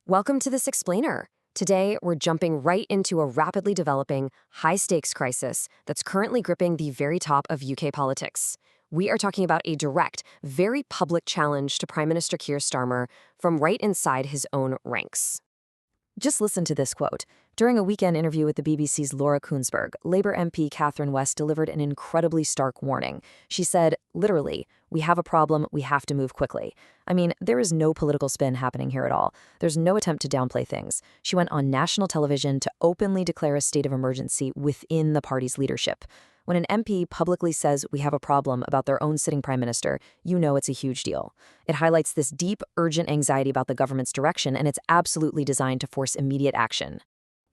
Welcome to this explainer. Today, we're jumping right into a rapidly developing, high-stakes crisis that's currently gripping the very top of UK politics. We are talking about a direct, very public challenge to Prime Minister Keir Starmer from right inside his own ranks. Just listen to this quote. During a weekend interview with the BBC's Laura Kuenssberg, Labour MP Catherine West delivered an incredibly stark warning. She said, literally, "We have a problem, we have to move quickly." I mean, there is no political spin happening here at all. There's no attempt to downplay things. She went on national television to openly declare a state of emergency within the party's leadership. When an MP publicly says we have a problem about their own sitting prime minister, you know it's a huge deal. It highlights this deep, urgent anxiety about the government's direction, and it's absolutely designed to force immediate action.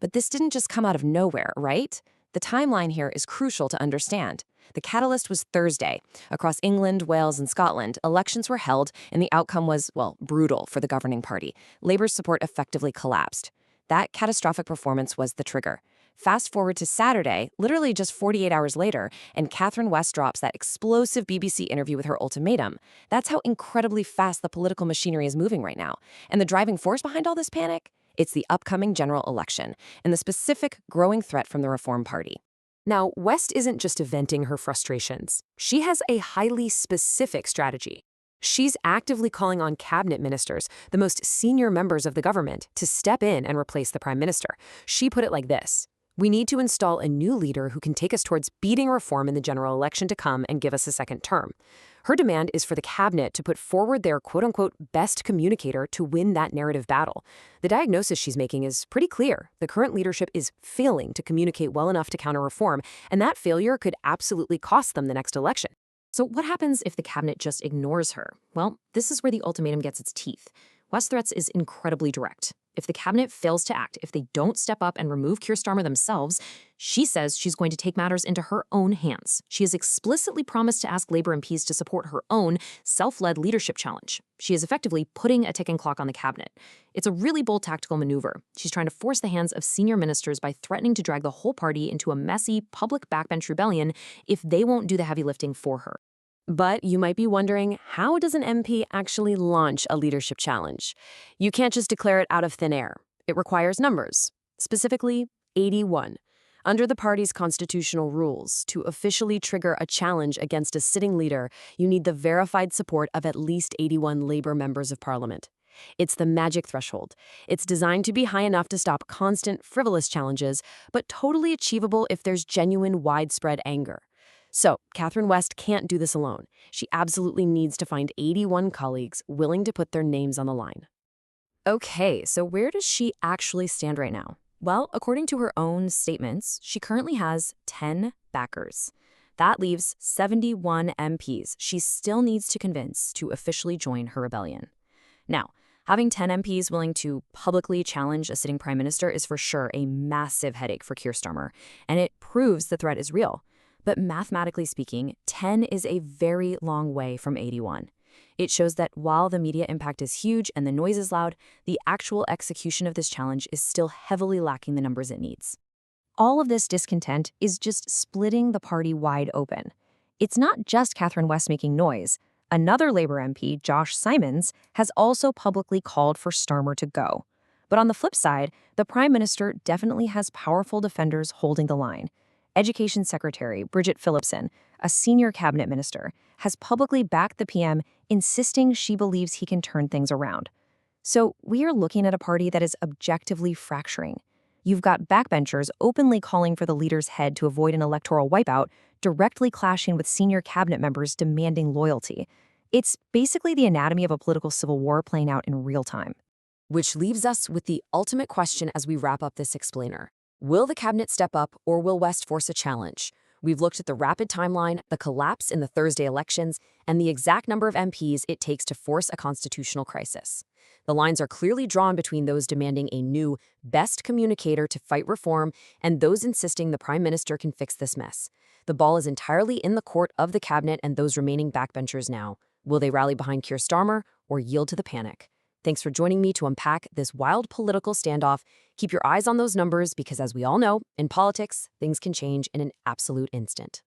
But this didn't just come out of nowhere, right? The timeline here is crucial to understand. The catalyst was Thursday. Across England, Wales, and Scotland, elections were held, and the outcome was, well, brutal for the governing party. Labour's support effectively collapsed. That catastrophic performance was the trigger. Fast forward to Saturday, literally just 48 hours later, and Catherine West drops that explosive BBC interview with her ultimatum. That's how incredibly fast the political machinery is moving right now. And the driving force behind all this panic? It's the upcoming general election and the specific growing threat from the Reform Party. Now, West isn't just venting her frustrations. She has a highly specific strategy. She's actively calling on cabinet ministers, the most senior members of the government, to step in and replace the prime minister. She put it like this: "We need to install a new leader who can take us towards beating reform in the general election to come and give us a second term." Her demand is for the cabinet to put forward their quote-unquote best communicator to win that narrative battle. The diagnosis she's making is pretty clear. The current leadership is failing to communicate well enough to counter reform, and that failure could absolutely cost them the next election. So what happens if the cabinet just ignores her? Well, this is where the ultimatum gets its teeth. West's threats is incredibly direct. If the cabinet fails to act, if they don't step up and remove Keir Starmer themselves, she says she's going to take matters into her own hands. She has explicitly promised to ask Labour MPs to support her own self-led leadership challenge. She is effectively putting a ticking clock on the cabinet. It's a really bold tactical maneuver. She's trying to force the hands of senior ministers by threatening to drag the whole party into a messy, public backbench rebellion if they won't do the heavy lifting for her. But you might be wondering, how does an MP actually launch a leadership challenge? You can't just declare it out of thin air. It requires numbers, specifically 81. Under the party's constitutional rules, to officially trigger a challenge against a sitting leader, you need the verified support of at least 81 Labour members of Parliament. It's the magic threshold. It's designed to be high enough to stop constant, frivolous challenges, but totally achievable if there's genuine, widespread anger. So, Catherine West can't do this alone. She absolutely needs to find 81 colleagues willing to put their names on the line. Okay, so where does she actually stand right now? Well, according to her own statements, she currently has 10 backers. That leaves 71 MPs she still needs to convince to officially join her rebellion. Now, having 10 MPs willing to publicly challenge a sitting prime minister is for sure a massive headache for Keir Starmer, and it proves the threat is real. But mathematically speaking, 10 is a very long way from 81. It shows that while the media impact is huge and the noise is loud, the actual execution of this challenge is still heavily lacking the numbers it needs. All of this discontent is just splitting the party wide open. It's not just Catherine West making noise. Another Labour MP, Josh Simons, has also publicly called for Starmer to go. But on the flip side, the Prime Minister definitely has powerful defenders holding the line. Education Secretary Bridget Phillipson, a senior cabinet minister, has publicly backed the PM, insisting she believes he can turn things around. So we are looking at a party that is objectively fracturing. You've got backbenchers openly calling for the leader's head to avoid an electoral wipeout, directly clashing with senior cabinet members demanding loyalty. It's basically the anatomy of a political civil war playing out in real time. Which leaves us with the ultimate question as we wrap up this explainer. Will the cabinet step up, or will West force a challenge? We've looked at the rapid timeline, the collapse in the Thursday elections, and the exact number of MPs it takes to force a constitutional crisis. The lines are clearly drawn between those demanding a new, best communicator to fight reform and those insisting the Prime Minister can fix this mess. The ball is entirely in the court of the cabinet and those remaining backbenchers now. Will they rally behind Keir Starmer or yield to the panic? Thanks for joining me to unpack this wild political standoff. Keep your eyes on those numbers because, as we all know, in politics, things can change in an absolute instant.